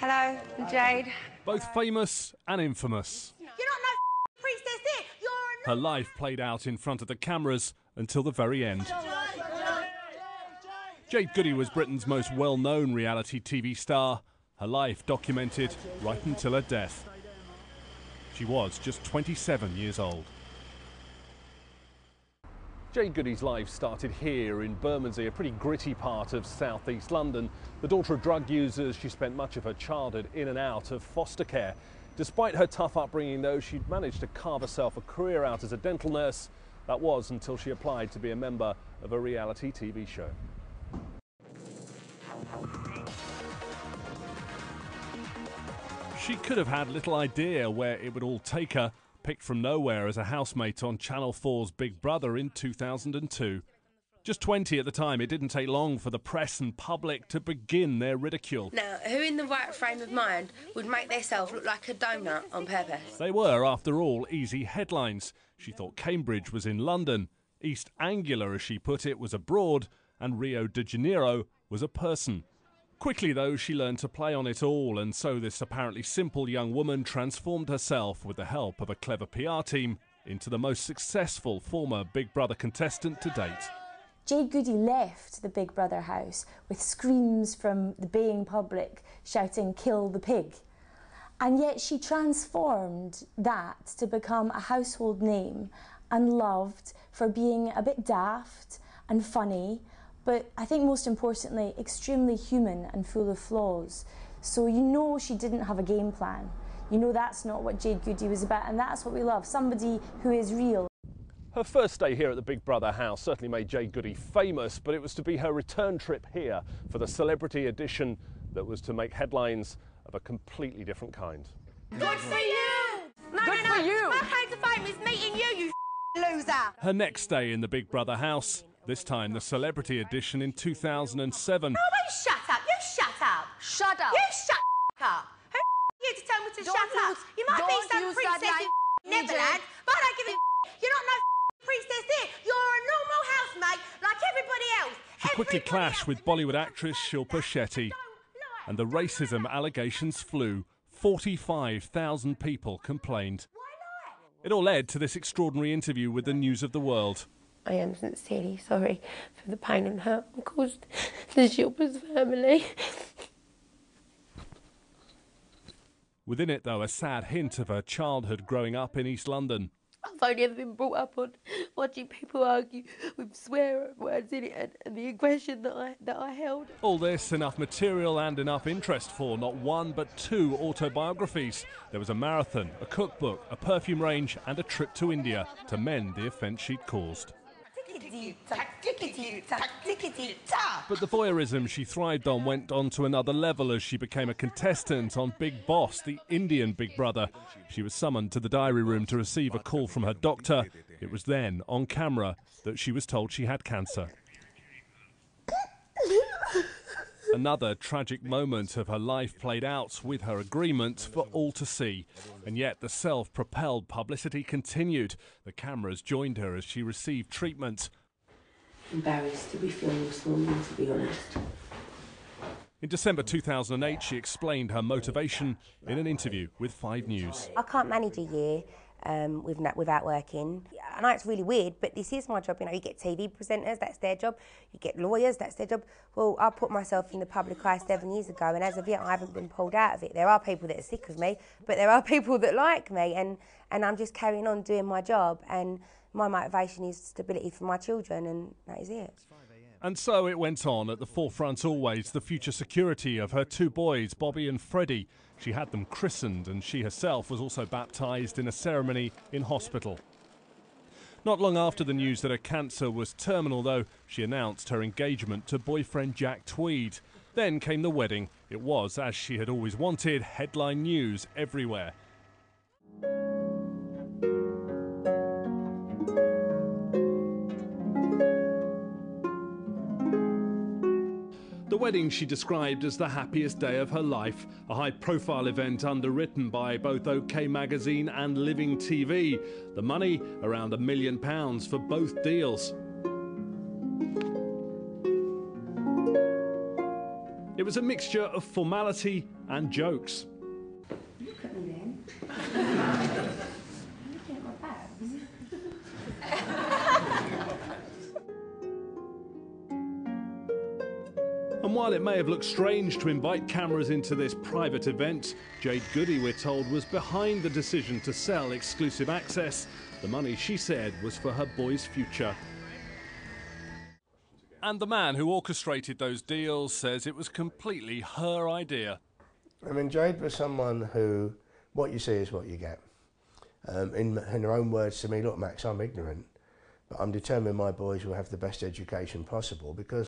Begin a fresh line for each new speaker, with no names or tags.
Hello, I'm Jade.
Both famous and infamous.
You're not no priestess here. You're
Her life played out in front of the cameras until the very end. Jade Goody was Britain's most well-known reality TV star. Her life documented right until her death. She was just 27 years old. Jade Goody's life started here in Bermondsey, a pretty gritty part of southeast London. The daughter of drug users, she spent much of her childhood in and out of foster care. Despite her tough upbringing, though, she'd managed to carve herself a career out as a dental nurse. That was until she applied to be a member of a reality TV show. She could have had little idea where it would all take her. Picked from nowhere as a housemate on Channel 4's Big Brother in 2002. Just 20 at the time, it didn't take long for the press and public to begin their ridicule.
Now, who in the right frame of mind would make themselves look like a donut on purpose?
They were, after all, easy headlines. She thought Cambridge was in London, East Anglia, as she put it, was abroad, and Rio de Janeiro was a person. Quickly, though, she learned to play on it all, and so this apparently simple young woman transformed herself, with the help of a clever PR team, into the most successful former Big Brother contestant to date.
Jade Goody left the Big Brother house with screams from the baying public shouting, "Kill the pig." And yet she transformed that to become a household name and loved for being a bit daft and funny, but I think most importantly, extremely human and full of flaws. So you know she didn't have a game plan. You know that's not what Jade Goody was about, and that's what we love, somebody who is real.
Her first stay here at the Big Brother house certainly made Jade Goody famous, but it was to be her return trip here for the celebrity edition that was to make headlines of a completely different kind.
Good for you! Good for you! My claim to fame is meeting you, you loser!
Her next stay in the Big Brother house, this time the celebrity edition in 2007.
No, you shut up! You shut up!
Shut up!
You shut up! Who you to tell me to shut up? You might be some princess in Neverland, but I don't give a You're not no priestess here. You're a normal housemate like everybody else.
She quickly clashed with Bollywood actress Shilpa Shetty, and the racism allegations flew. 45,000 people complained. It all led to this extraordinary interview with the News of the World.
I am sincerely sorry for the pain and hurt caused the Shilpa's family.
Within it, though, a sad hint of her childhood growing up in East London.
I've only ever been brought up on watching people argue with swear words in it and the aggression that I held.
All this, enough material and enough interest for not one but two autobiographies. There was a marathon, a cookbook, a perfume range and a trip to India to mend the offence she'd caused. But the voyeurism she thrived on went on to another level as she became a contestant on Big Boss, the Indian Big Brother. She was summoned to the diary room to receive a call from her doctor. It was then, on camera, that she was told she had cancer. Another tragic moment of her life played out with her agreement for all to see. And yet the self-propelled publicity continued. The cameras joined her as she received treatment.
Embarrassed to be filmed this morning, to be honest.
In December 2008, she explained her motivation in an interview with 5 News.
I can't manage a year without working. I know it's really weird, but this is my job. You know, you get TV presenters, that's their job. You get lawyers, that's their job. Well, I put myself in the public eye 7 years ago, and as of yet, I haven't been pulled out of it. There are people that are sick of me, but there are people that like me, and I'm just carrying on doing my job, and my motivation is stability for my children, and that is it.
And so it went on, at the forefront always, the future security of her 2 boys, Bobby and Freddie. She had them christened, and she herself was also baptised in a ceremony in hospital. Not long after the news that her cancer was terminal, though, she announced her engagement to boyfriend Jack Tweed. Then came the wedding. It was, as she had always wanted, headline news everywhere. The wedding she described as the happiest day of her life, a high-profile event underwritten by both OK Magazine and Living TV. The money, around £1 million for both deals. It It was a mixture of formality and jokes.
Look at me then. Looking at my bags.
And while it may have looked strange to invite cameras into this private event, Jade Goody, we're told, was behind the decision to sell exclusive access. The money, she said, was for her boy's future. And the man who orchestrated those deals says it was completely her idea.
I mean, Jade was someone who, what you see is what you get. In her own words to me, look, Max, I'm ignorant, but I'm determined my boys will have the best education possible, because